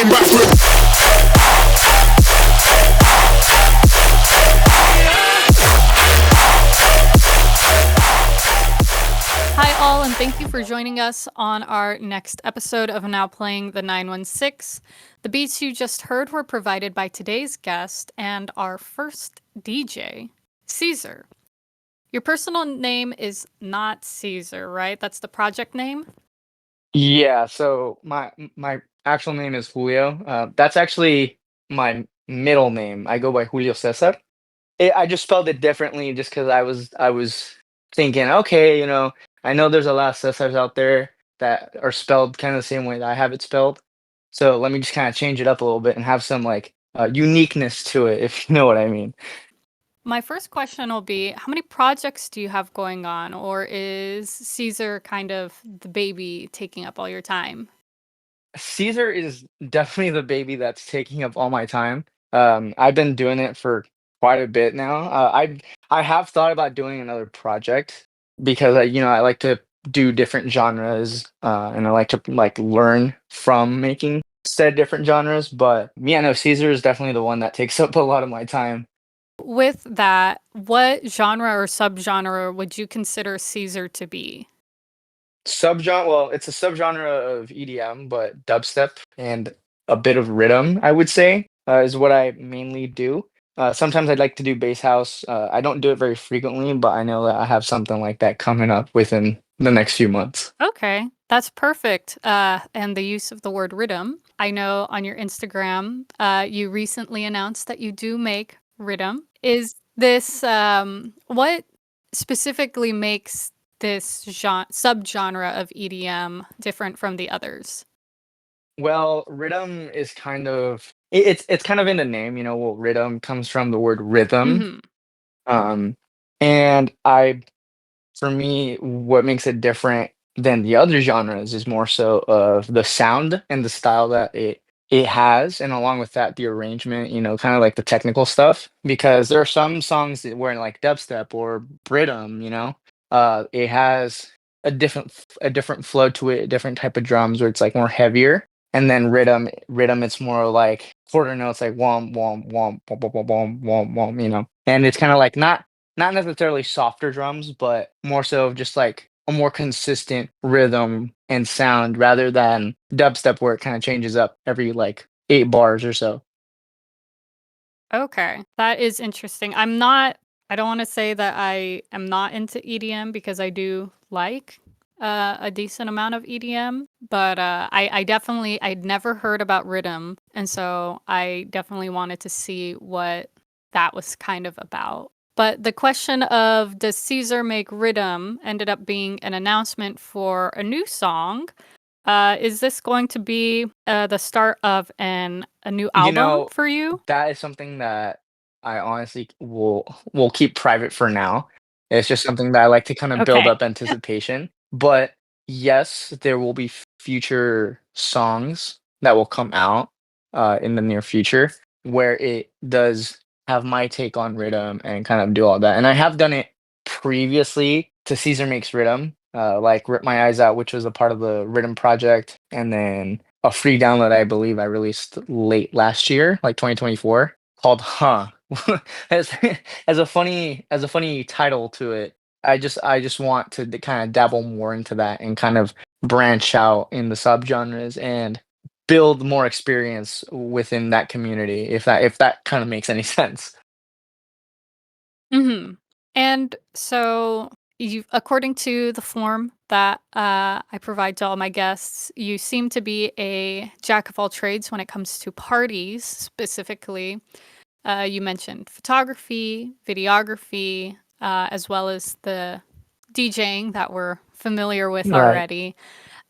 coming back from. Hi, all, and thank you for joining us on our next episode of Now Playing the 916. The beats you just heard were provided by today's guest and our first DJ, Caezer. Your personal name is not Caesar, right? That's the project name? Yeah, so my actual name is Julio. That's actually my middle name. I go by Julio Cesar. I just spelled it differently just because I was thinking, okay, I know there's a lot of Cesars out there that are spelled kind of the same way that I have it spelled. So let me just kind of change it up a little bit and have some like uniqueness to it, if you know what I mean. My first question will be, how many projects do you have going on, or is Caesar kind of the baby taking up all your time? Caesar is definitely the baby that's taking up all my time. I've been doing it for quite a bit now. I have thought about doing another project because I like to do different genres, and I like to like learn from making said different genres. But yeah, no, Caesar is definitely the one that takes up a lot of my time. With that, what genre or subgenre would you consider Caesar to be? Subgenre, well, it's a subgenre of EDM, but dubstep and a bit of rhythm, I would say, is what I mainly do. Sometimes I'd like to do bass house. I don't do it very frequently, but I know that I have something like that coming up within the next few months. Okay, that's perfect. And the use of the word riddim. I know on your Instagram, you recently announced that you do make riddim. Is this what specifically makes this subgenre of EDM different from the others? Well, rhythm is kind of it's kind of in the name, well, rhythm comes from the word rhythm. Hmm. Um, and for me, what makes it different than the other genres is more so of the sound and the style that it has, and along with that, the arrangement, kind of like the technical stuff. Because there are some songs that where like dubstep or Brittum, it has a different flow to it, a different type of drums where it's like more heavier. And then rhythm, it's more like quarter notes, like womp womp womp womp womp womp womp womp, and it's kind of like not necessarily softer drums, but more so just like a more consistent rhythm and sound rather than dubstep where it kind of changes up every like 8 bars or so. Okay, that is interesting. I don't want to say that I am not into EDM because I do like a decent amount of EDM, but I'd never heard about Rhythm, and so I definitely wanted to see what that was kind of about. But the question of does Caesar make Rhythm ended up being an announcement for a new song. Is this going to be the start of a new You album know, for you? that is something that I honestly will keep private for now. It's just something that I like to kind of build Okay. up anticipation. But yes, there will be future songs that will come out in the near future where it does have my take on rhythm and kind of do all that. And I have done it previously to Caesar Makes Rhythm, like Rip My Eyes Out, which was a part of the Rhythm project, and then a free download I believe I released late last year, like 2024, called Huh. as as a funny title to it. I just want to kind of dabble more into that and kind of branch out in the subgenres and build more experience within that community, if that kind of makes any sense. Mhm. And so you according to the form that, I provide to all my guests, you seem to be a jack of all trades when it comes to parties specifically. You mentioned photography, videography, as well as the DJing that we're familiar with Right. already.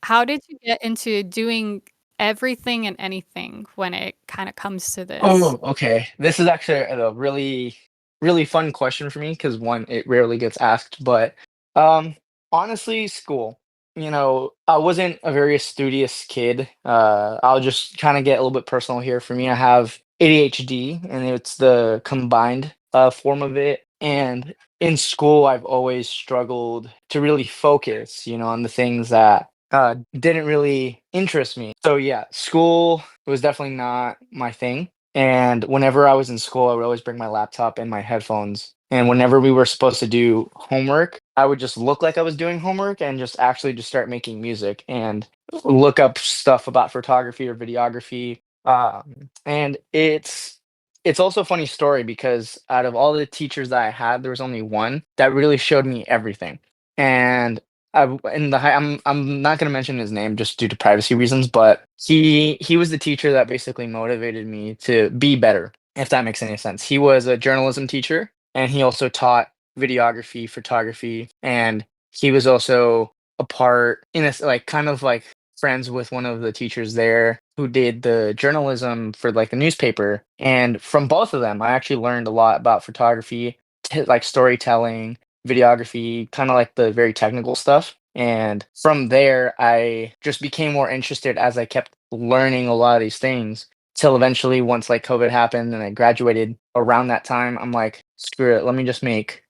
How did you get into doing everything and anything when it kinda comes to this? Oh, okay. This is actually a really, really fun question for me because one, it rarely gets asked. But um, honestly, school. I wasn't a very studious kid. I'll just kind of get a little bit personal here. For me, I have ADHD, and it's the combined form of it. And in school, I've always struggled to really focus, on the things that didn't really interest me. So yeah, school was definitely not my thing. And whenever I was in school, I would always bring my laptop and my headphones. And whenever we were supposed to do homework, I would just look like I was doing homework and just actually just start making music and look up stuff about photography or videography. And it's also a funny story because out of all the teachers that I had, there was only one that really showed me everything. And in the high, I'm not gonna mention his name just due to privacy reasons, but he was the teacher that basically motivated me to be better, if that makes any sense. He was a journalism teacher, and he also taught videography, photography, and he was also a part in a like kind of like friends with one of the teachers there who did the journalism for like the newspaper. And from both of them, I actually learned a lot about photography, like storytelling, videography, kind of like the very technical stuff. And from there, I just became more interested as I kept learning a lot of these things till eventually, once like COVID happened and I graduated around that time, I'm like, screw it, let me just make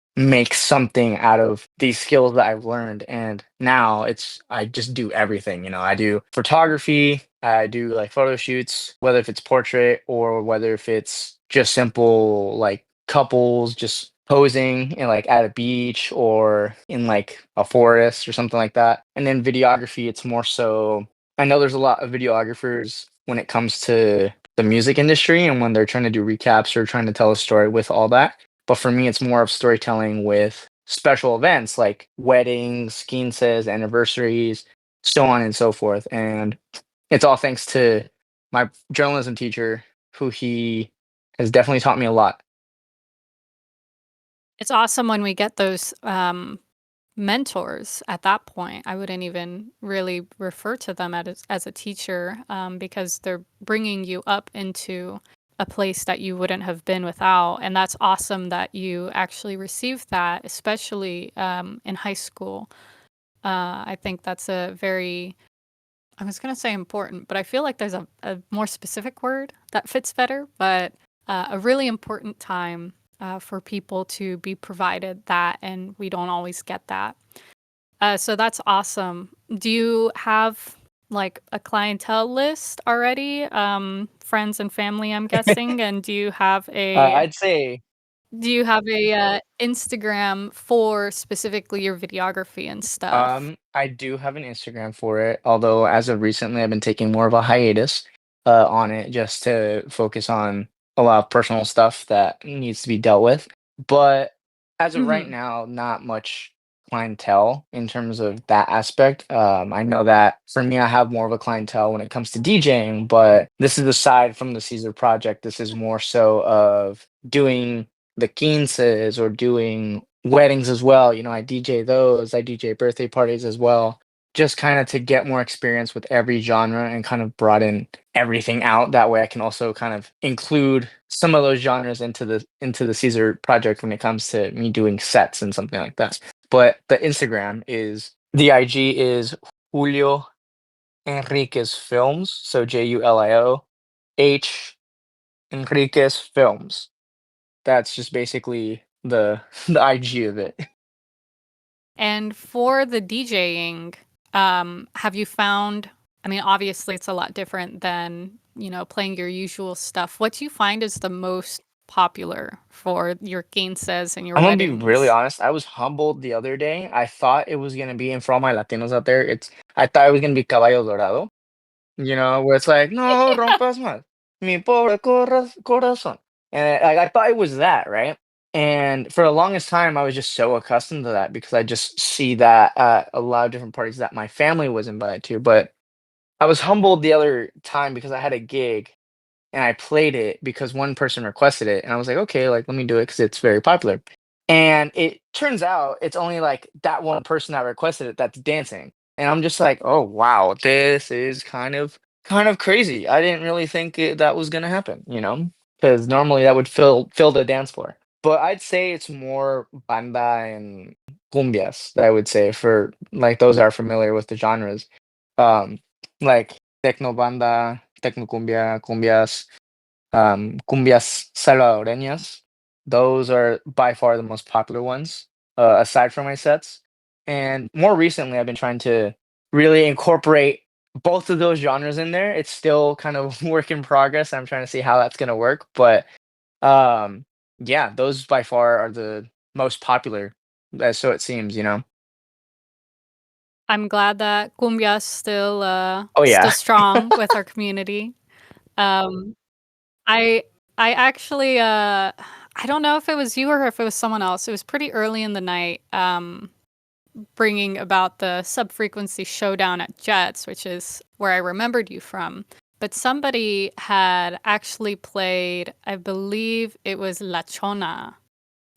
something out of these skills that I've learned. And now I just do everything. I do photography, I do like photo shoots, whether if it's portrait or whether if it's just simple like couples just posing in like at a beach or in like a forest or something like that. And then videography, it's more so I know there's a lot of videographers when it comes to the music industry and when they're trying to do recaps or trying to tell a story with all that. But for me, it's more of storytelling with special events like weddings, quinces, anniversaries, so on and so forth. And it's all thanks to my journalism teacher, who he has definitely taught me a lot. It's awesome when we get those, mentors at that point. I wouldn't even really refer to them as a teacher, because they're bringing you up into a place that you wouldn't have been without. And that's awesome that you actually received that, especially in high school. I think that's a very, I was going to say important, but I feel like there's a more specific word that fits better, but a really important time for people to be provided that, and we don't always get that. So that's awesome. Do you have like a clientele list already? Friends and family, I'm guessing. And I'd say do you have a Instagram for specifically your videography and stuff? I do have an Instagram for it, although as of recently, I've been taking more of a hiatus on it just to focus on a lot of personal stuff that needs to be dealt with. But as of right Hmm. now, not much clientele in terms of that aspect. I know that for me, I have more of a clientele when it comes to DJing, but this is aside from the Caesar project. This is more so of doing the quinces or doing weddings as well. I DJ those, I DJ birthday parties as well. Just kind of to get more experience with every genre and kind of broaden everything out. That way I can also kind of include some of those genres into the Caesar project when it comes to me doing sets and something like that. But the IG is Julio Enriquez Films. So Julio H Enriquez Films. That's just basically the the IG of it. And for the DJing, have you found, I mean, obviously it's a lot different than, playing your usual stuff. What do you find is the most popular for your quinces and your I'm gonna be really weddings? honest. I was humbled the other day. I thought it was gonna be, and for all my Latinos out there, I thought it was gonna be Caballo Dorado. Where it's like, no rompas más, mi pobre corazón, and I thought it was that, right? And for the longest time, I was just so accustomed to that because I just see that at a lot of different parties that my family was invited to. But I was humbled the other time because I had a gig and I played it because one person requested it, and I was like, okay, like let me do it because it's very popular. And it turns out it's only like that one person that requested it that's dancing, and I'm just like, oh wow, this is kind of crazy. I didn't really think that was gonna happen, because normally that would fill the dance floor. But I'd say it's more banda and cumbias that I would say for like those that are familiar with the genres, um, like techno banda, techno cumbia, cumbias, cumbias salvadoreñas. Those are by far the most popular ones, aside from my sets. And more recently, I've been trying to really incorporate both of those genres in there. It's still kind of work in progress. I'm trying to see how that's gonna work, but um, yeah, those by far are the most popular, so it seems, you know. I'm glad that cumbia's Oh still yeah. strong with our community. Um, I I actually, I don't know if it was you or if it was someone else. It was pretty early in the night, bringing about the sub-frequency showdown at Jets, which is where I remembered you from. But somebody had actually played, I believe it was La Chona.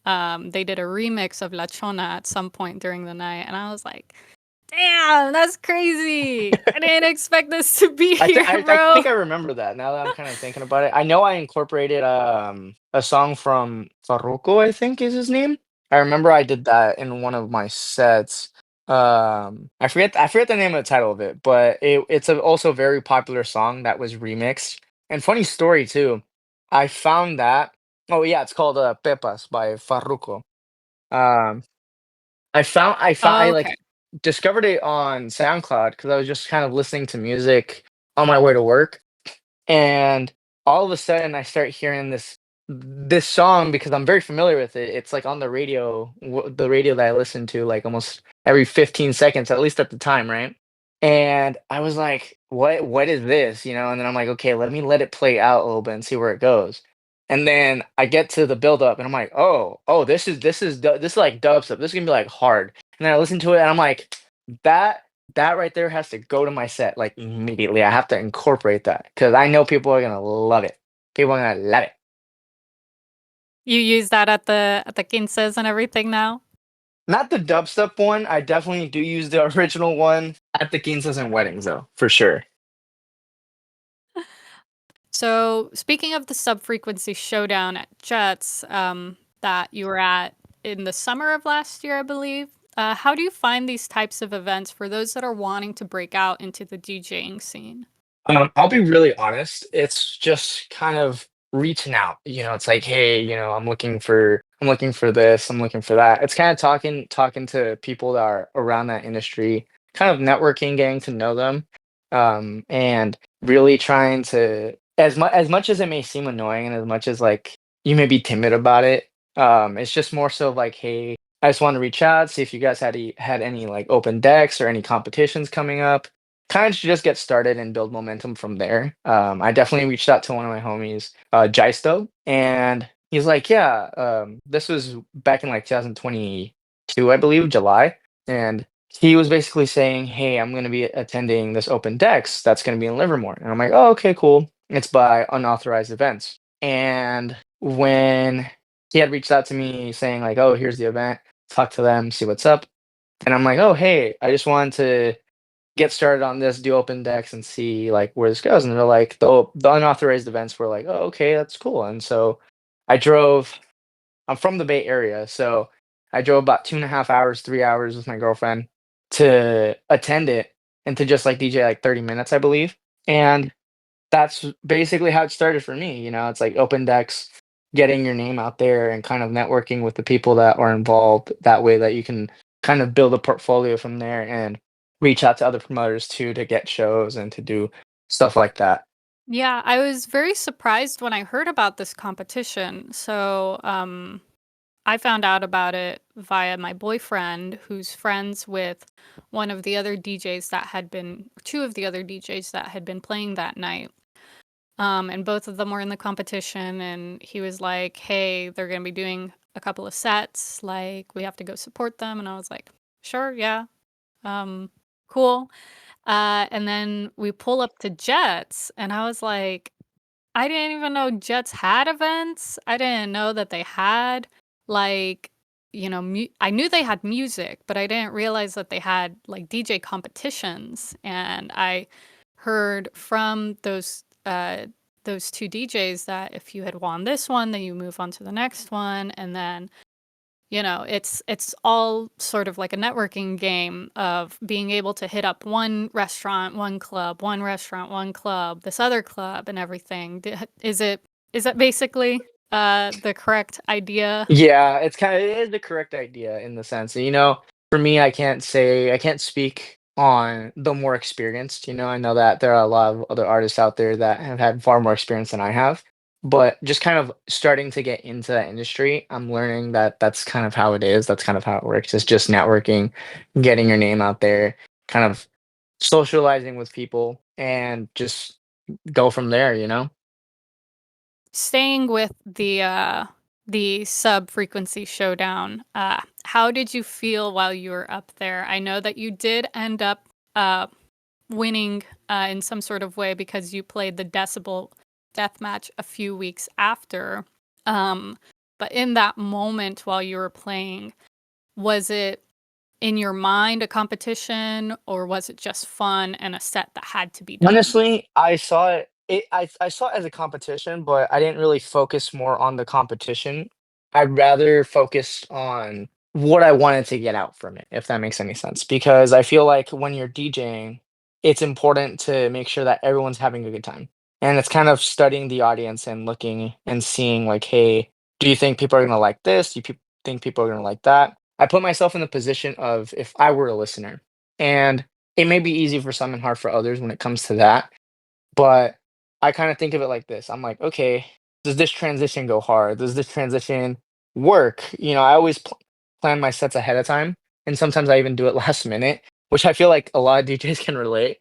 They did a remix of La Chona at some point during the night, and I was like, "Damn, that's crazy! I didn't expect this to be here, I bro." think I remember that now that I'm kind of thinking about it. I know I incorporated a song from Farruko, I think is his name. I remember I did that in one of my sets. I forget the name of the title of it, but it's a also very popular song that was remixed. And funny story too, I found that. Oh yeah, it's called Pepas by Farruko. Um, I Okay. like discovered it on SoundCloud because I was just kind of listening to music on my way to work, and all of a sudden I start hearing this song because I'm very familiar with it. It's like on the radio, the radio that I listen to like almost every 15 seconds, at least at the time, right? And I was like, what is this? You know, and then I'm like, okay, let it play out a little bit and see where it goes. And then I get to the build up and I'm like, oh, this is like dubstep. This is gonna be like hard. And then I listen to it and I'm like, that that right there has to go to my set like immediately. I have to incorporate that because I know people are gonna love it. People are gonna love it. You use that at the quinces and everything now? Not the dubstep one. I definitely do use the original one at the quinces and weddings though, for sure. So, speaking of the sub-frequency showdown at Jets, that you were at in the summer of last year, I believe, how do you find these types of events for those that are wanting to break out into the DJing scene? I'll be really honest. It's just kind of reaching out. You know, it's like, hey, you know, I'm looking for this, I'm looking for that. It's kind of talking to people that are around that industry, kind of networking, getting to know them, and really trying to as much as it may seem annoying and as much as like you may be timid about it, it's just more so like, hey, I just want to reach out, see if you guys had any like open decks or any competitions coming up kind of just get started and build momentum from there. I definitely reached out to one of my homies, Jaisto, and he's like, "Yeah, this was back in like 2022, I believe, July." And he was basically saying, "Hey, I'm going to be attending this open decks that's going to be in Livermore." And I'm like, "Oh, okay, cool. It's by unauthorized events." And when he had reached out to me saying like, "Oh, here's the event. Talk to them, see what's up." And I'm like, "Oh, hey, I just wanted to get started on this, do open decks and see like where this goes." And they're like, the unauthorized events were like, oh, okay, that's cool. And so I drove, I'm from the Bay Area. So I drove about 2.5 hours, 3 hours with my girlfriend to attend it and to just like DJ like 30 minutes, I believe. And that's basically how it started for me. You know, it's like open decks, getting your name out there and kind of networking with the people that are involved that way that you can kind of build a portfolio from there and reach out to other promoters too to get shows and to do stuff like that. Yeah, I was very surprised when I heard about this competition. So, I found out about it via my boyfriend, who's friends with one of the other DJs that had been, two of the other DJs that had been playing that night. And both of them were in the competition, and he was like, "Hey, they're gonna be doing a couple of sets. Like, we have to go support them." And I was like, "Sure, yeah, um, cool." And then we pull up to Jets, and I was like, I didn't even know Jets had events. I didn't know that they had like, I knew they had music, but I didn't realize that they had like DJ competitions. And I heard from those two DJs that if you had won this one, then you move on to the next one, and then it's all sort of like a networking game of being able to hit up one restaurant, one club, one restaurant, one club, this other club, and everything. Is that basically the correct idea? Yeah, it is the correct idea in the sense that, you know, for me, I can't speak on the more experienced. I know that there are a lot of other artists out there that have had far more experience than I have, but just kind of starting to get into that industry, I'm learning that that's kind of how it is. That's kind of how it works. It's just networking, getting your name out there, kind of socializing with people, and just go from there. Staying with the sub-frequency showdown, how did you feel while you were up there? I know that you did end up, winning, in some sort of way because you played the Decibel Deathmatch a few weeks after, um, but in that moment while you were playing, was it in your mind a competition, or was it just fun and a set that had to be done? Honestly, I saw it as a competition, but I didn't really focus more on the competition. I'd rather focus on what I wanted to get out from it, if that makes any sense. Because I feel like when you're DJing, it's important to make sure that everyone's having a good time. And it's kind of studying the audience and looking and seeing like, hey, do you think people are gonna like this? Think people are gonna like that? I put myself in the position of if I were a listener. And it may be easy for some and hard for others when it comes to that, but I kind of think of it like this. I'm like, okay, does this transition go hard? Does this transition work? I always plan my sets ahead of time, and sometimes I even do it last minute, which I feel like a lot of DJs can relate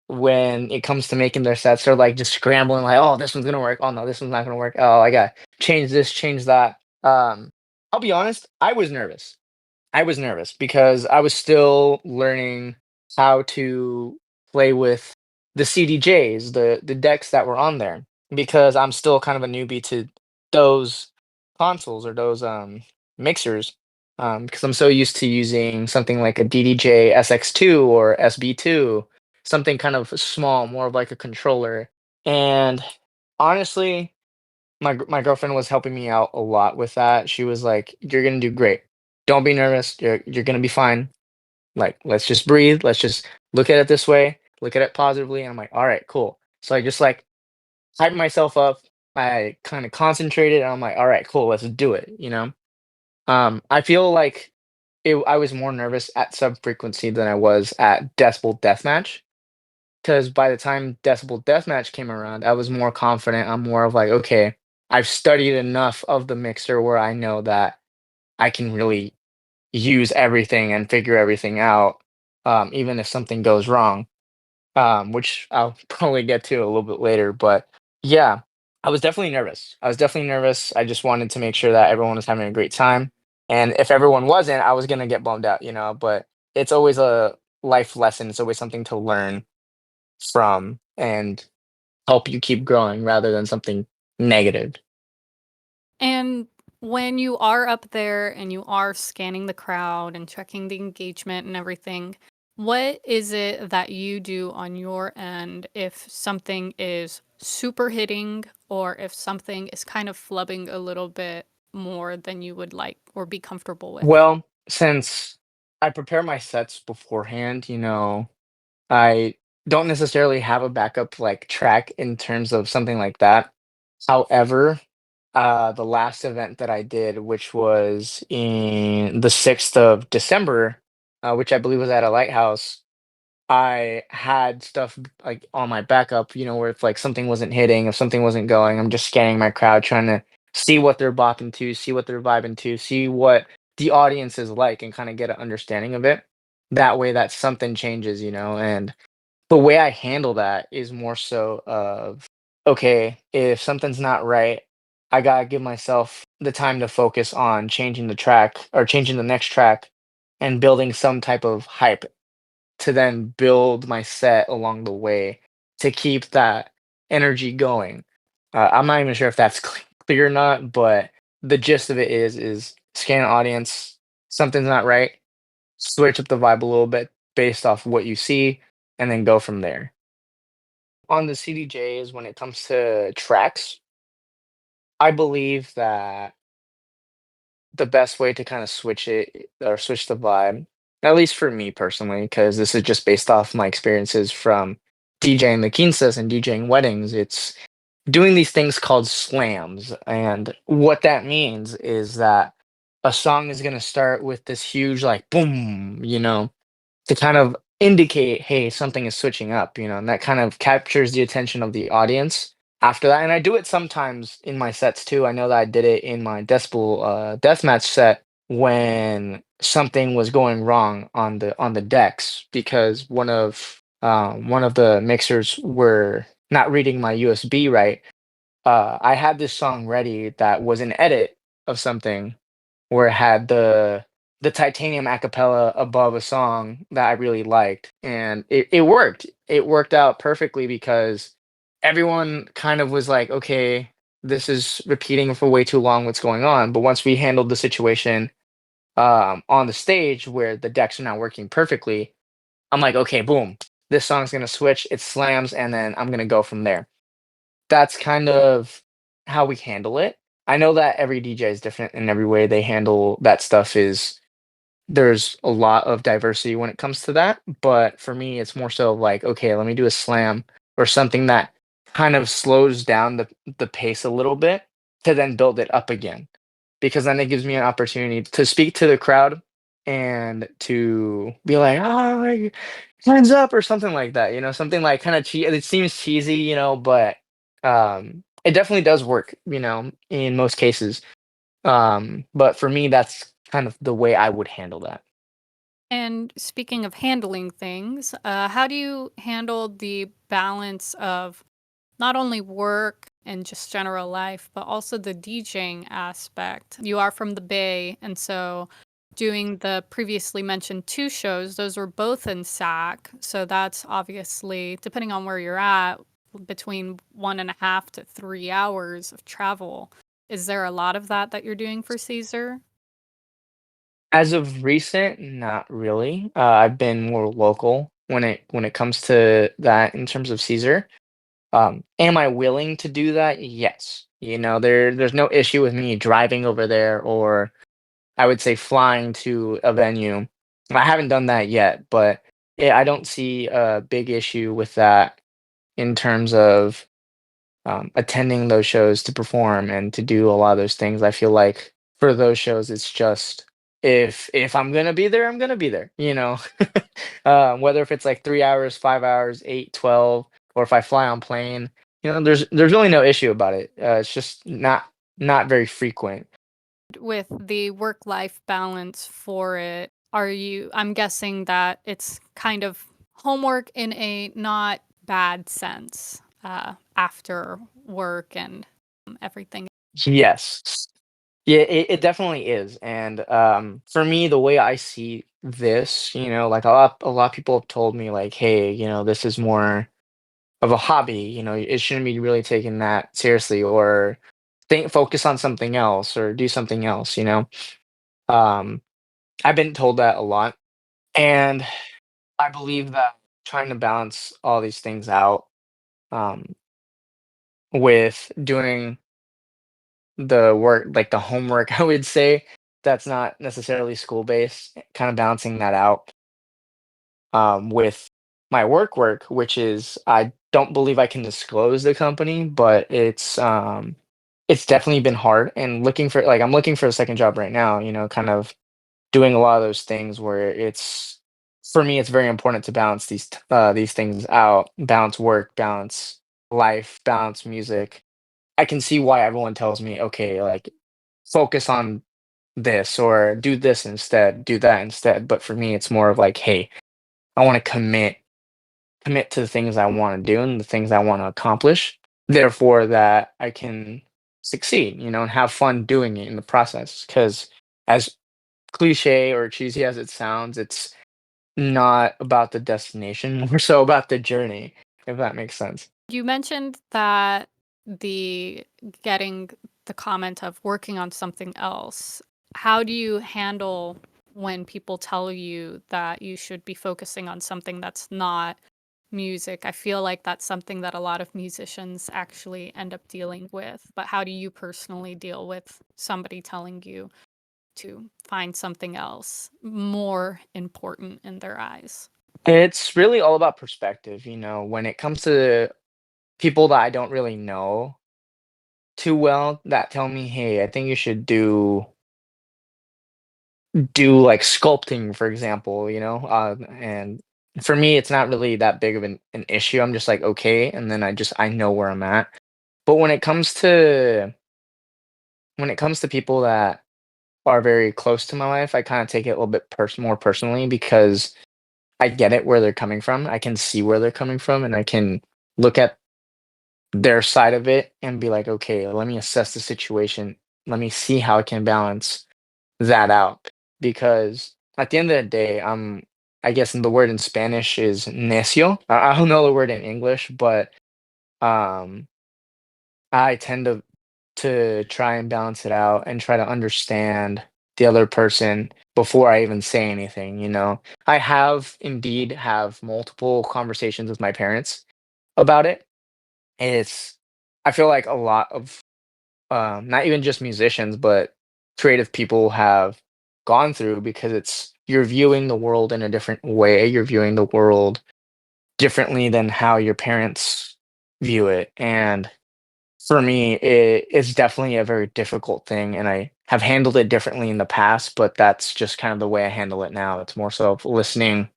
when it comes to making their sets. They're like just scrambling, like, oh, this one's gonna work. Oh no, this one's not gonna work. Oh, I got change this, change that. I'll be honest, I was nervous because I was still learning how to play with the CDJs, the decks that were on there, because I'm still kind of a newbie to those consoles or those mixers. Because I'm so used to using something like a DDJ SX2 or SB2, something kind of small, more of like a controller. And honestly, my girlfriend was helping me out a lot with that. She was like, "You're gonna do great. Don't be nervous. You're gonna be fine. Like, let's just breathe. Let's just look at it this way. Look at it positively." And I'm like, "All right, cool." So I just like hyped myself up. I kind of concentrated, and I'm like, "All right, cool. Let's do it." I feel like I was more nervous at sub frequency than I was at Decibel Deathmatch. Because by the time Decibel Deathmatch came around, I was more confident. I'm more of like, okay, I've studied enough of the mixer where I know that I can really use everything and figure everything out, even if something goes wrong, which I'll probably get to a little bit later. But yeah, I was definitely nervous. I was definitely nervous. I just wanted to make sure that everyone was having a great time. And if everyone wasn't, I was going to get bummed out. But it's always a life lesson. It's always something to learn from and help you keep growing rather than something negative. And when you are up there and you are scanning the crowd and checking the engagement and everything, what is it that you do on your end if something is super hitting or if something is kind of flubbing a little bit more than you would like or be comfortable with? Well, since I prepare my sets beforehand, I don't necessarily have a backup like track in terms of something like that. However, the last event that I did, which was in the 6th of December, which I believe was at a lighthouse, I had stuff like on my backup, where if like something wasn't hitting, if something wasn't going, I'm just scanning my crowd, trying to see what they're bopping to, see what they're vibing to, see what the audience is like, and kind of get an understanding of it. That way, that something changes. And the way I handle that is more so of, okay, if something's not right, I gotta give myself the time to focus on changing the track or changing the next track and building some type of hype to then build my set along the way to keep that energy going. I'm not even sure if that's clear or not, but the gist of it is scan audience, something's not right, switch up the vibe a little bit based off what you see, and then go from there. On the CDJs, when it comes to tracks, I believe that the best way to kind of switch it or switch the vibe, at least for me personally, because this is just based off my experiences from DJing the quinces and DJing weddings, it's doing these things called slams. And what that means is that a song is going to start with this huge, like, boom, to kind of indicate, hey, something is switching up, and that kind of captures the attention of the audience after that. And I do it sometimes in my sets too. I know that I did it in my Decibel deathmatch set when something was going wrong on the decks because one of the mixers were not reading my USB right. I had this song ready that was an edit of something where it had the titanium acapella above a song that I really liked, and it worked. It worked out perfectly because everyone kind of was like, "Okay, this is repeating for way too long. What's going on?" But once we handled the situation on the stage where the decks are not working perfectly, I'm like, "Okay, boom, this song's gonna switch. It slams, and then I'm gonna go from there." That's kind of how we handle it. I know that every DJ is different and every way they handle that stuff is there's a lot of diversity when it comes to that, but for me, it's more so like, okay, let me do a slam or something that kind of slows down the pace a little bit to then build it up again. Because then it gives me an opportunity to speak to the crowd and to be like, oh, like, hands up or something like that, something like kind of it seems cheesy, but it definitely does work, in most cases. But for me, that's kind of the way I would handle that. And speaking of handling things, how do you handle the balance of not only work and just general life, but also the DJing aspect? You are from the Bay, and so doing the previously mentioned two shows, those were both in SAC. So that's obviously, depending on where you're at, between 1.5 to 3 hours of travel. Is there a lot of that you're doing for Caesar? As of recent, not really. I've been more local when it comes to that in terms of Caesar. Am I willing to do that? Yes. There's no issue with me driving over there or I would say flying to a venue. I haven't done that yet, but yeah, I don't see a big issue with that in terms of attending those shows to perform and to do a lot of those things. I feel like for those shows, it's just if I'm gonna be there, I'm gonna be there. Whether if it's like 3 hours, 5 hours, 8, 12, or if I fly on plane, there's really no issue about it. It's just not very frequent. With the work life balance for it, are you, I'm guessing that it's kind of homework in a not bad sense after work and everything. Yes. Yeah, it definitely is. And for me, the way I see this, like a lot of people have told me like, hey, this is more of a hobby, it shouldn't be really taken that seriously or focus on something else or do something else, Um, I've been told that a lot. And I believe that trying to balance all these things out um, with doing the work, like the homework, I would say, that's not necessarily school based, kind of balancing that out with my work, which is I don't believe I can disclose the company, but it's definitely been hard and looking for like I'm looking for a second job right now, kind of doing a lot of those things where it's for me it's very important to balance these things out, balance work, balance life, balance music. I can see why everyone tells me, okay, like focus on this or do this instead, do that instead. But for me, it's more of like, hey, I want to commit to the things I want to do and the things I want to accomplish. Therefore, that I can succeed, and have fun doing it in the process. Because as cliche or cheesy as it sounds, it's not about the destination, more so about the journey, if that makes sense. You mentioned that the getting the comment of working on something else. How do you handle when people tell you that you should be focusing on something that's not music? I feel like that's something that a lot of musicians actually end up dealing with. But how do you personally deal with somebody telling you to find something else more important in their eyes? It's really all about perspective, when it comes to people that I don't really know too well that tell me, "Hey, I think you should do like sculpting, for example," and for me, it's not really that big of an issue. I'm just like, okay, and then I know where I'm at. But when it comes to people that are very close to my life, I kind of take it a little bit more personally because I get it where they're coming from. I can see where they're coming from, and I can look at their side of it and be like, okay, let me assess the situation. Let me see how I can balance that out. Because at the end of the day, I guess the word in Spanish is necio. I don't know the word in English, but um, I tend to try and balance it out and try to understand the other person before I even say anything, you know. I have indeed have multiple conversations with my parents about it. It's I feel like a lot of not even just musicians, but creative people have gone through because it's you're viewing the world in a different way. You're viewing the world differently than how your parents view it. And for me, it's definitely a very difficult thing, and I have handled it differently in the past, but that's just kind of the way I handle it now. It's more so of listening,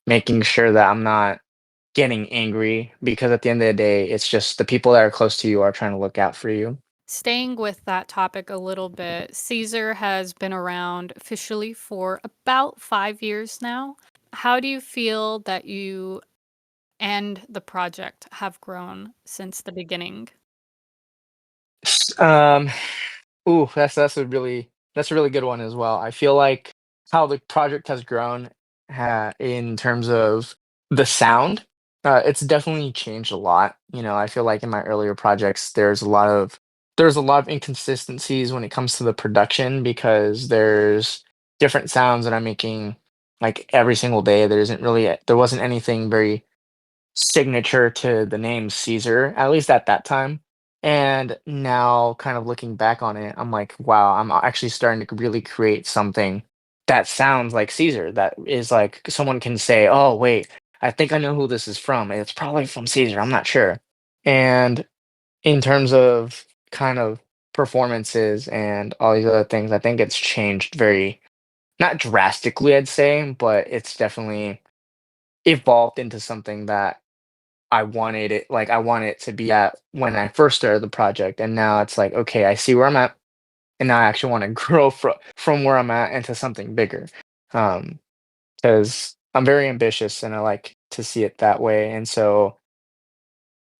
making sure that I'm not getting angry because at the end of the day, it's just the people that are close to you are trying to look out for you. Staying with that topic a little bit, Caesar has been around officially for about 5 years now. How do you feel that you and the project have grown since the beginning? Um, ooh, that's a really good one as well. I feel like how the project has grown in terms of the sound, it's definitely changed a lot. You know, I feel like in my earlier projects, there's a lot of inconsistencies when it comes to the production because there's different sounds that I'm making like every single day. There wasn't anything very signature to the name Caesar, at least at that time. And now, kind of looking back on it, I'm like, wow, I'm actually starting to really create something that sounds like Caesar. That is like someone can say, oh, wait, I think I know who this is from. It's probably from Caesar. I'm not sure. And in terms of kind of performances and all these other things, I think it's changed very, not drastically, I'd say, but it's definitely evolved into something that I want it to be at when I first started the project, and now it's like, okay, I see where I'm at, and now I actually wanna grow from where I'm at into something bigger. Because 'Cause I'm very ambitious and I like to see it that way, and so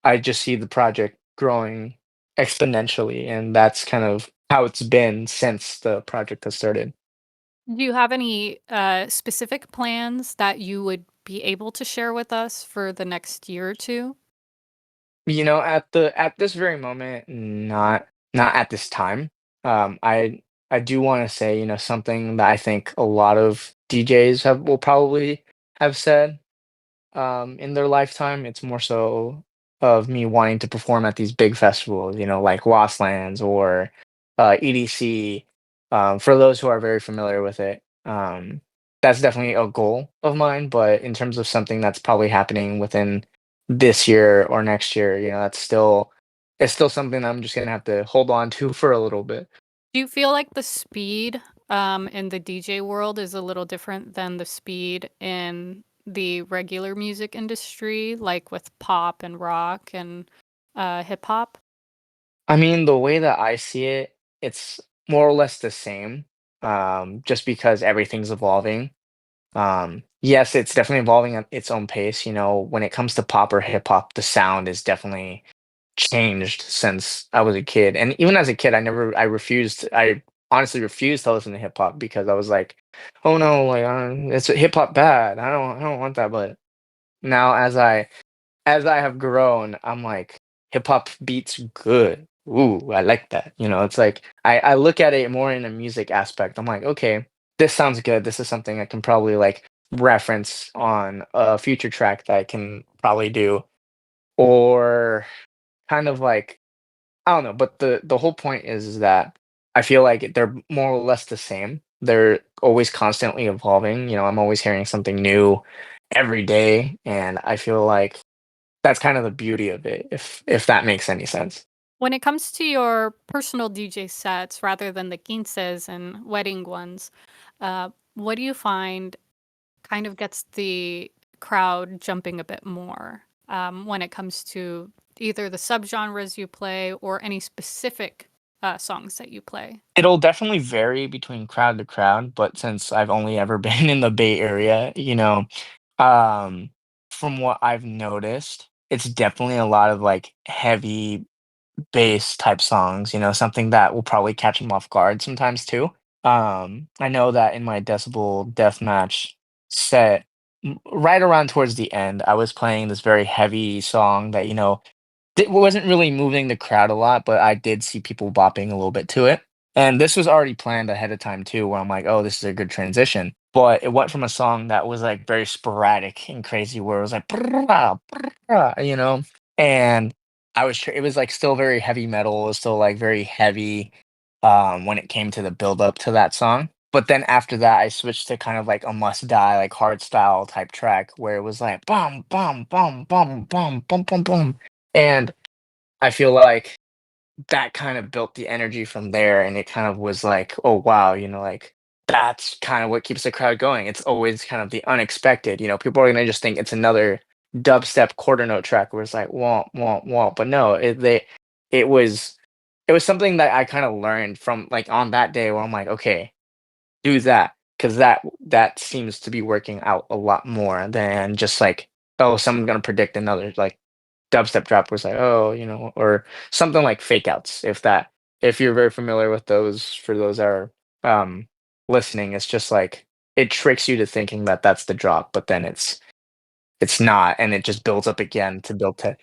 I just see the project growing exponentially, and that's kind of how it's been since the project has started. Do you have any specific plans that you would be able to share with us for the next year or two? You know, at this very moment, not at this time. I do wanna say, you know, something that I think a lot of DJs will probably have said, in their lifetime. It's more so of me wanting to perform at these big festivals, you know, like Wastelands or EDC. For those who are very familiar with it, that's definitely a goal of mine. But in terms of something that's probably happening within this year or next year, you know, it's still something I'm just gonna have to hold on to for a little bit. Do you feel like the speed in the DJ world is a little different than the speed in the regular music industry, like with pop and rock and hip hop? I mean, the way that I see it, it's more or less the same, just because everything's evolving. Yes, it's definitely evolving at its own pace. You know, when it comes to pop or hip hop, the sound is definitely changed since I was a kid. And even as a kid, I honestly refused to listen to hip hop because I was like, oh no, like it's hip hop bad. I don't want that. But now as I have grown, I'm like, hip hop beats good. Ooh, I like that. You know, it's like I look at it more in a music aspect. I'm like, okay, this sounds good. This is something I can probably like reference on a future track that I can probably do. Or kind of like I don't know, but the whole point is that I feel like they're more or less the same. They're always constantly evolving. You know, I'm always hearing something new every day, and I feel like that's kind of the beauty of it, if that makes any sense. When it comes to your personal DJ sets rather than the quinces and wedding ones, what do you find kind of gets the crowd jumping a bit more when it comes to either the subgenres you play or any specific songs that you play? It'll definitely vary between crowd to crowd, but since I've only ever been in the Bay Area, um, from what I've noticed, it's definitely a lot of like heavy bass type songs, something that will probably catch them off guard sometimes too. I know that in my Decibel Deathmatch set, right around towards the end, I was playing this very heavy song that, it wasn't really moving the crowd a lot, but I did see people bopping a little bit to it. And this was already planned ahead of time too, where I'm like, oh, this is a good transition. But it went from a song that was like very sporadic and crazy, where it was like, "Brrrah, brrrah," and it was like still very heavy metal, it was still like very heavy when it came to the build up to that song. But then after that, I switched to kind of like a must die, like hard style type track where it was like bum bum bum bum bum bum bum bum. And I feel like that kind of built the energy from there, and it kind of was like, "Oh, wow," like, that's kind of what keeps the crowd going. It's always kind of the unexpected, people are gonna just think it's another dubstep quarter note track where it's like, "Womp, womp, womp," but no, it was it was something that I kinda learned from, like, on that day where I'm like, "Okay, do that," because that seems to be working out a lot more than just like, "Oh, someone's gonna predict another, like, dubstep drop was like, oh, or something like fake outs. If you're very familiar with those, for those that are listening, it's just like it tricks you to thinking that that's the drop, but then it's not, and it just builds up again to build to.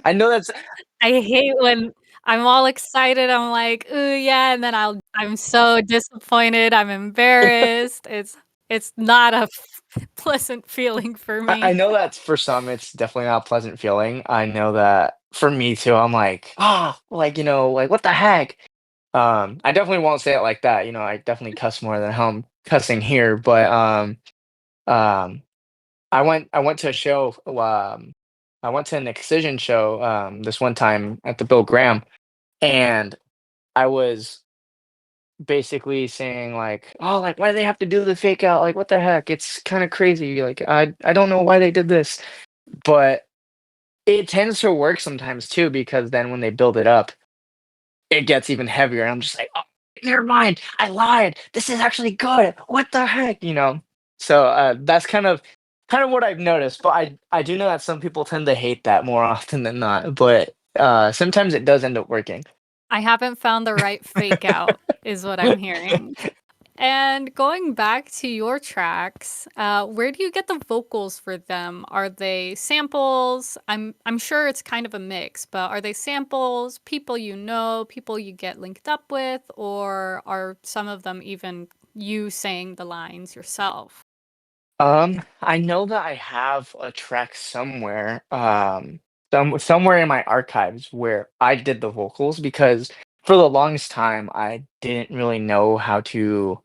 I know that's I hate when I'm all excited, I'm like, "Ooh, yeah," and then I'm so disappointed, I'm embarrassed, it's not a pleasant feeling for I me. know that's for some, it's definitely not a pleasant feeling. I know that for me too. I'm like, like like what the heck. I definitely won't say it like that. I definitely cuss more than how I'm cussing here, but um, I went to a show. I went to an Excision show this one time at the Bill Graham, and I was basically saying like, oh, like why do they have to do the fake out? Like what the heck? It's kind of crazy. Like I don't know why they did this, but it tends to work sometimes too because then when they build it up it gets even heavier, and I'm just like, "Oh, never mind, I lied. This is actually good. What the heck?" So, that's kind of what I've noticed, but I do know that some people tend to hate that more often than not, but, sometimes it does end up working. I haven't found the right fake out, is what I'm hearing. And going back to your tracks, where do you get the vocals for them? Are they samples? I'm sure it's kind of a mix, but are they samples, people you know, people you get linked up with, or are some of them even you saying the lines yourself? I know that I have a track somewhere, somewhere in my archives where I did the vocals because for the longest time, I didn't really know how to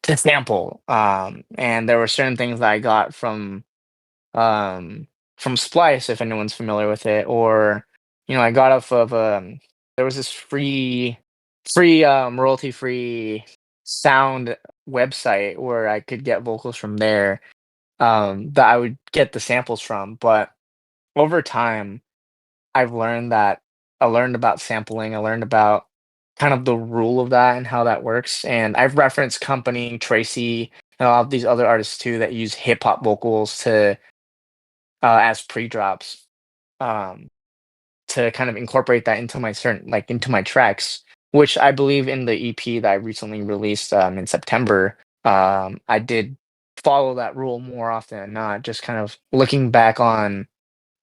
sample. And there were certain things that I got from Splice, if anyone's familiar with it, or I got off of there was this free royalty free sound website where I could get vocals from there that I would get the samples from. But over time I learned about sampling, I learned about kind of the rule of that and how that works, and I've referenced Company, Tracy, and a lot of these other artists too that use hip hop vocals to as pre-drops, um, to kind of incorporate that into into my tracks, which I believe in the EP that I recently released, in September, I did follow that rule more often than not, just kind of looking back on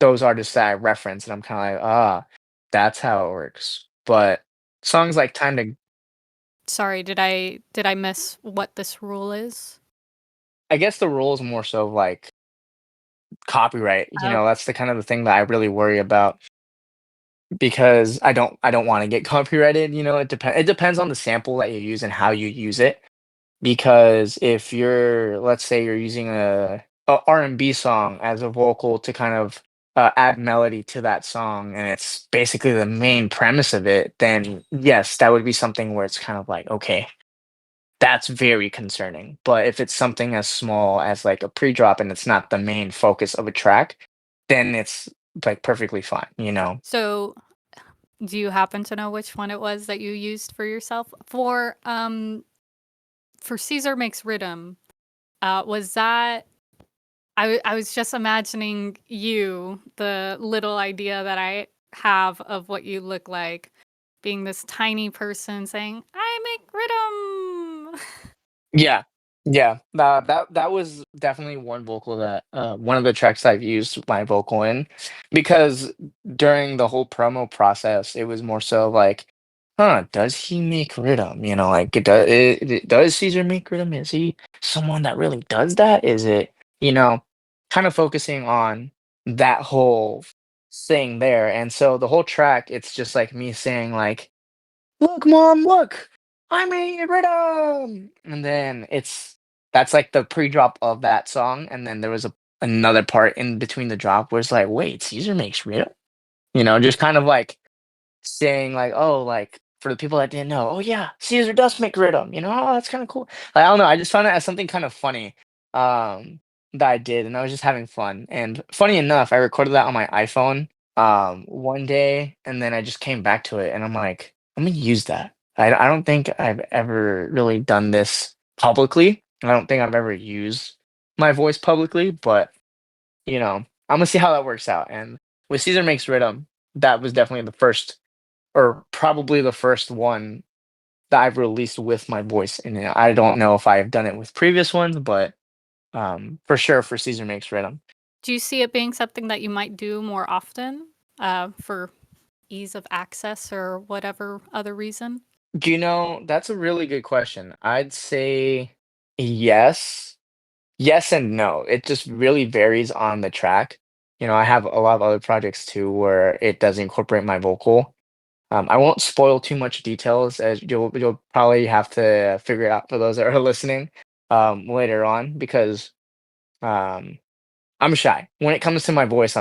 those artists that I reference, and I'm kinda like, "Ah, that's how it works." But songs like "Time to." Sorry, did I miss what this rule is? I guess the rule is more so like copyright, that's the kind of the thing that I really worry about because I don't wanna get copyrighted, it depends on the sample that you use and how you use it, because if let's say you're using a R&B song as a vocal to kind of, add melody to that song, and it's basically the main premise of it, then yes, that would be something where it's kind of like, okay. that's very concerning. But if it's something as small as like a pre-drop and it's not the main focus of a track, then it's like perfectly fine, you know? So, do you happen to know which one it was that you used for yourself? For Caesar Makes Riddim, was that I was just imagining you, the little idea that I have of what you look like, being this tiny person saying, "I make riddim." Yeah. Yeah. That was definitely one vocal that one of the tracks I've used my vocal in because during the whole promo process, it was more so like, huh, does he make rhythm? You know, like does Caesar make rhythm? Is he someone that really does that? Is it, you know, kind of focusing on that whole thing there. And so the whole track, it's just like me saying like, "Look, mom, look, I made rhythm," and then that's like the pre-drop of that song, and then there was another part in between the drop where it's like, "Wait, Caesar makes rhythm?" You know, just kind of like saying like, "Oh, like for the people that didn't know, oh yeah, Caesar does make rhythm." You know, oh, that's kind of cool. Like, I don't know, I just found it as something kind of funny um, that I did, and I was just having fun. And funny enough, I recorded that on my iPhone one day, and then I just came back to it, and I'm like, I'm gonna use that. I don't think I've ever really done this publicly. I don't think I've ever used my voice publicly, but you know, I'm gonna see how that works out. And with Caesar Makes Rhythm, that was definitely the first or probably the first one that I've released with my voice in it. I don't know if I've done it with previous ones, but for sure for Caesar Makes Rhythm. Do you see it being something that you might do more often, for ease of access or whatever other reason? Do you know, that's a really good question. I'd say yes. Yes and no. It just really varies on the track. You know, I have a lot of other projects too where it does incorporate my vocal. I won't spoil too much details as you'll probably have to figure it out for those that are listening later on because um, I'm shy. When it comes to my voice,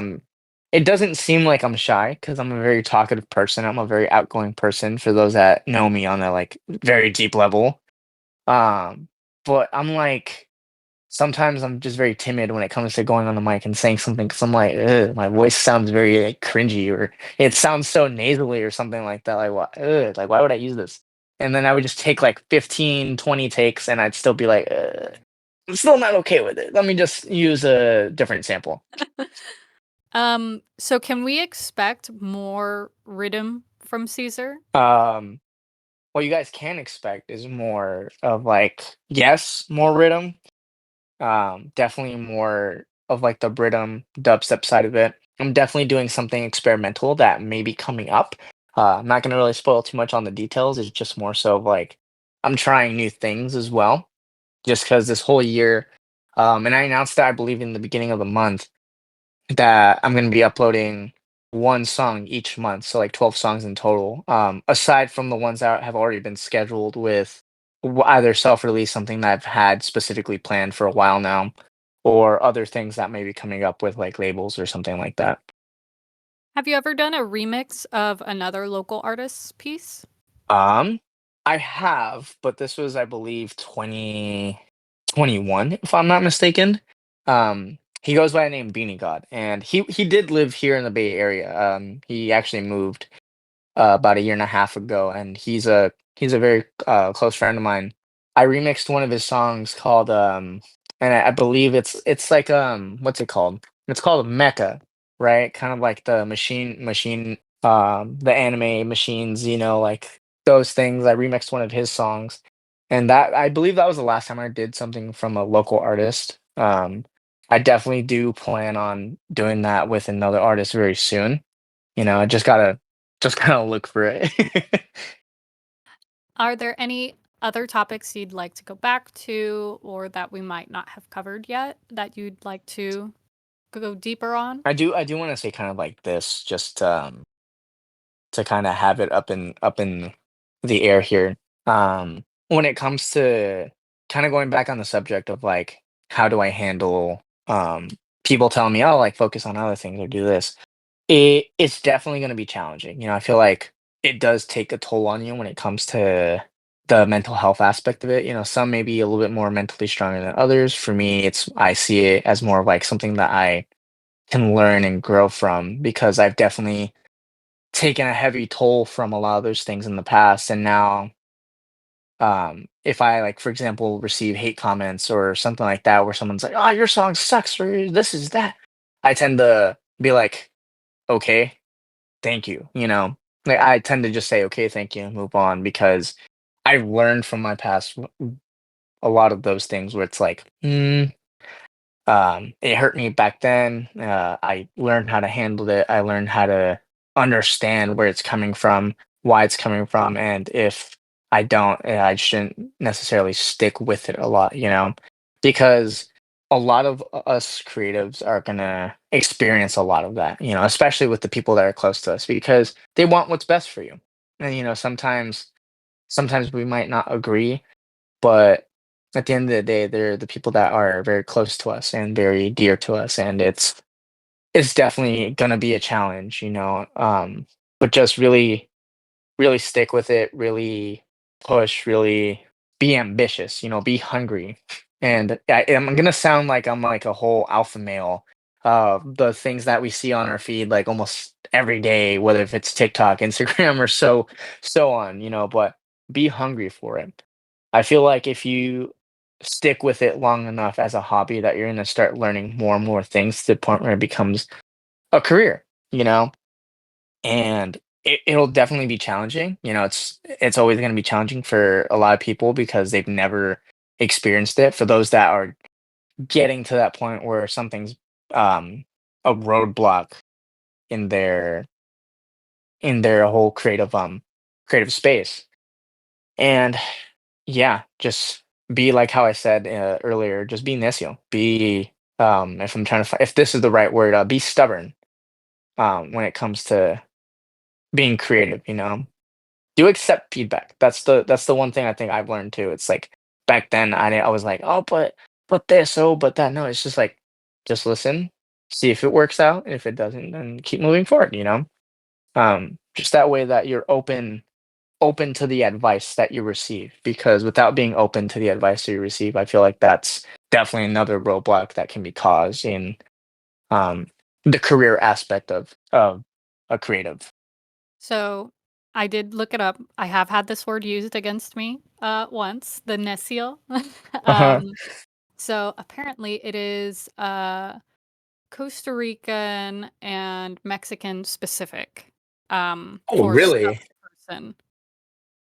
it doesn't seem like I'm shy because I'm a very talkative person. I'm a very outgoing person for those that know me on a like very deep level. Um, but I'm like sometimes I'm just very timid when it comes to going on the mic and saying something because I'm like, ugh, my voice sounds very like, cringy or it sounds so nasally or something like that. Like, what? Ugh, like, why would I use this? And then I would just take like 15, 20 takes and I'd still be like, I'm still not okay with it. Let me just use a different sample. So can we expect more riddim from Caesar? Um, what you guys can expect is more of like, yes, more rhythm. Definitely more of like the Britum dubstep side of it. I'm definitely doing something experimental that may be coming up. I'm not gonna really spoil too much on the details. It's just more so of like I'm trying new things as well. Just because this whole year, and I announced that I believe in the beginning of the month that I'm gonna be uploading one song each month, so like 12 songs in total. Aside from the ones that have already been scheduled with either self-release, something that I've had specifically planned for a while now, or other things that may be coming up with like labels or something like that. Have you ever done a remix of another local artist's piece? Um, I have, but this was, I believe, 2021, if I'm not mistaken. He goes by the name Beanie God, and he did live here in the Bay Area. He actually moved about a year and a half ago, and he's a very close friend of mine. I remixed one of his songs called and I believe it's like what's it called? It's called Mecha, right? Kind of like the machine the anime machines, you know, like those things. I remixed one of his songs, and that I believe that was the last time I did something from a local artist. I definitely do plan on doing that with another artist very soon. You know, I just gotta look for it. Are there any other topics you'd like to go back to or that we might not have covered yet that you'd like to go deeper on? I do wanna say kind of like this, just, to kinda have it up in the air here. When it comes to kinda going back on the subject of, like, how do I handle, people telling me, "Oh, like, focus on other things or do this." It's definitely gonna be challenging, you know, I feel like it does take a toll on you when it comes to the mental health aspect of it. You know, some may be a little bit more mentally stronger than others. For me, it's I see it as more of like something that I can learn and grow from because I've definitely taken a heavy toll from a lot of those things in the past. And now, if I like, for example, receive hate comments or something like that, where someone's like, "Oh, your song sucks," or "This is that," I tend to be like, "Okay, thank you." You know, like I tend to just say, "Okay, thank you," and move on because I've learned from my past a lot of those things where it's like, it hurt me back then. I learned how to handle it. I learned how to understand where it's coming from, why it's coming from, and if I don't, I shouldn't necessarily stick with it a lot, you know, because a lot of us creatives are gonna experience a lot of that, you know, especially with the people that are close to us because they want what's best for you. And you know, sometimes we might not agree, but at the end of the day, they're the people that are very close to us and very dear to us, and it's definitely gonna be a challenge, you know. But just really stick with it, really push, really be ambitious, you know, be hungry. And I'm gonna sound like I'm like a whole alpha male. The things that we see on our feed like almost every day, whether if it's TikTok, Instagram, or so on, you know, but be hungry for it. I feel like if you stick with it long enough as a hobby that you're gonna start learning more and more things to the point where it becomes a career, you know? And it'll definitely be challenging. You know, it's always gonna be challenging for a lot of people because they've never experienced it. For those that are getting to that point where something's a roadblock in their whole creative space. And yeah, just be like how I said earlier, just be necio. Be if I'm trying to if this is the right word, be stubborn when it comes to being creative, you know. Do accept feedback. That's the one thing I think I've learned too. It's like back then I was like, "Oh, but this, oh, but that." No, it's just like just listen, see if it works out, and if it doesn't, then keep moving forward, you know. Just that way that you're open to the advice that you receive because without being open to the advice that you receive, I feel like that's definitely another roadblock that can be caused in um, the career aspect of a creative. So I did look it up. I have had this word used against me once, the necio. Uh-huh. um, so apparently it is Costa Rican and Mexican specific Oh, for stubborn really? person.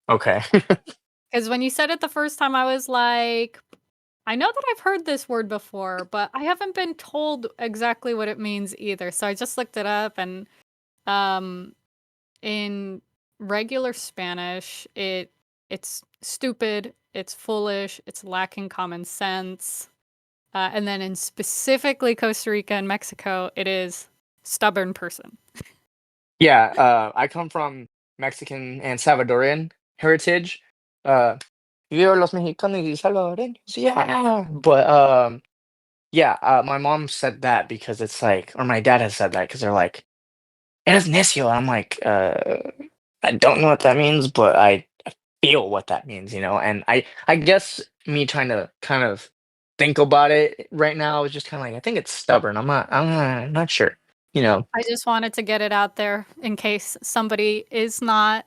Okay. Because when you said it the first time, I was like, I know that I've heard this word before, but I haven't been told exactly what it means either. So I just looked it up, and um, in regular Spanish, it's stupid, it's foolish, it's lacking common sense. And then in specifically Costa Rica and Mexico, it is stubborn person. Yeah, I come from Mexican and Salvadorian heritage. Viva los mexicanos y salvadoreños, yeah. But yeah, my mom said that because it's like, or my dad has said that because they're like, eres necio. I'm like, I don't know what that means, but I feel what that means, you know. And I guess me trying to kind of think about it right now is just kind of like I think it's stubborn. I'm not sure, you know. I just wanted to get it out there in case somebody is not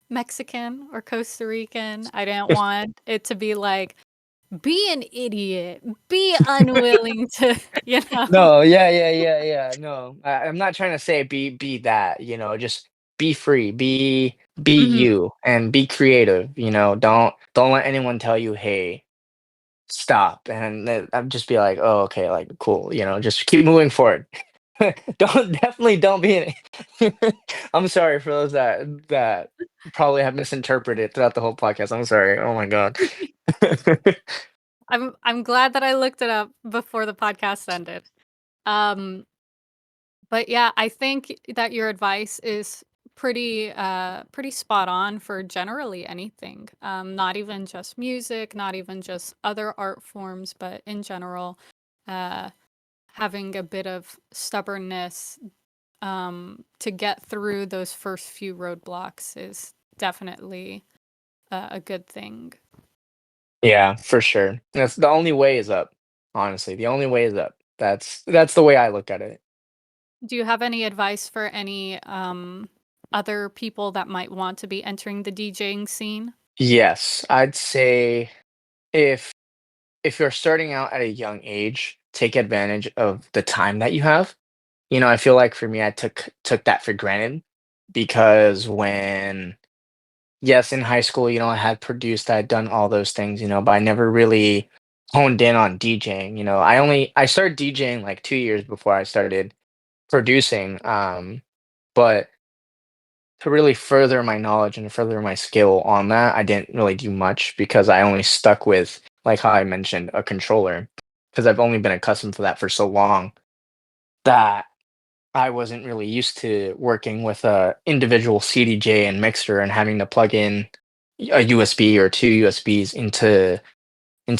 Mexican or Costa Rican. I didn't want it to be like, be an idiot, be unwilling to, you know? No, yeah. No, I'm not trying to say be that, you know, just be free, be Mhm. you, and be creative. You know, don't let anyone tell you, hey, stop, and I'd just be like, oh, okay, like cool, you know, just keep moving forward. Don't be. I'm sorry for those that probably have misinterpreted throughout the whole podcast. I'm sorry. Oh my god. I'm glad that I looked it up before the podcast ended. Um, but yeah, I think that your advice is pretty spot on for generally anything. Not even just music, not even just other art forms, but in general, uh, having a bit of stubbornness to get through those first few roadblocks is definitely a good thing. Yeah, for sure. That's the only way is up, honestly, the only way is up. That's the way I look at it. Do you have any advice for any other people that might want to be entering the DJing scene? Yes, I'd say if if you're starting out at a young age, take advantage of the time that you have. You know, I feel like for me, I took that for granted because when yes, in high school, you know, I had produced, I had done all those things, you know, but I never really honed in on DJing. You know, I started DJing like 2 years before I started producing. But to really further my knowledge and further my skill on that, I didn't really do much because I only stuck with, like how I mentioned, a controller because I've only been accustomed to that for so long that I wasn't really used to working with a individual CDJ and mixer and having to plug in a USB or two USBs into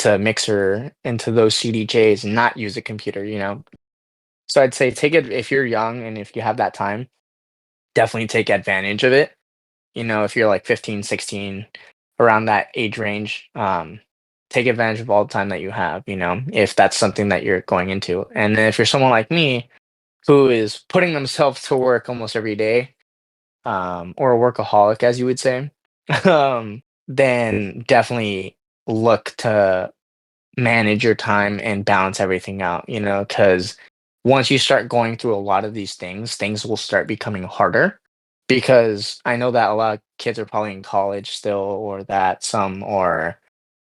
a mixer into those CDJs and not use a computer, you know. So I'd say take it if you're young and if you have that time, definitely take advantage of it. You know, if you're like 15, 16, around that age range, take advantage of all the time that you have, you know, if that's something that you're going into. And then if you're someone like me who is putting themselves to work almost every day, or a workaholic, as you would say, then definitely look to manage your time and balance everything out, you know, because once you start going through a lot of these things, things will start becoming harder. Because I know that a lot of kids are probably in college still, or that some are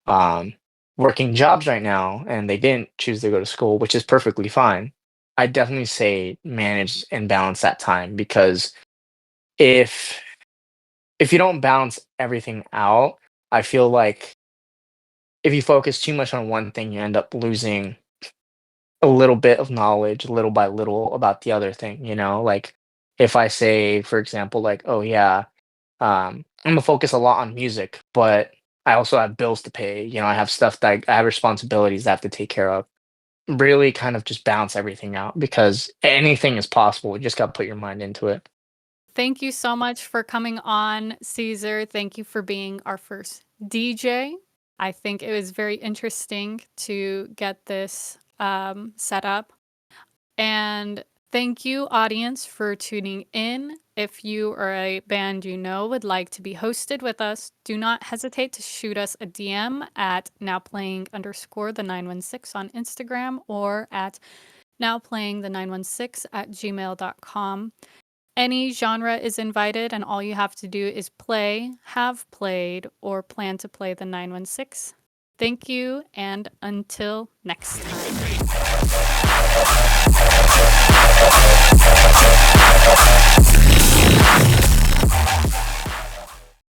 um, working jobs right now and they didn't choose to go to school, which is perfectly fine. I definitely say manage and balance that time because if if you don't balance everything out, I feel like if you focus too much on one thing, you end up losing a little bit of knowledge little by little about the other thing, you know? Like if I say, for example, like, oh yeah, I'm gonna focus a lot on music, but I also have bills to pay, you know, I have stuff that I have responsibilities I have to take care of. Really kind of just balance everything out because anything is possible. You just gotta put your mind into it. Thank you so much for coming on, Caesar. Thank you for being our first DJ. I think it was very interesting to get this set up. And thank you, audience, for tuning in. If you or a band you know would like to be hosted with us, do not hesitate to shoot us a DM at nowplaying_the916 on Instagram or at nowplayingthe916@gmail.com. Any genre is invited, and all you have to do is play, have played, or plan to play the 916. Thank you, and until next time.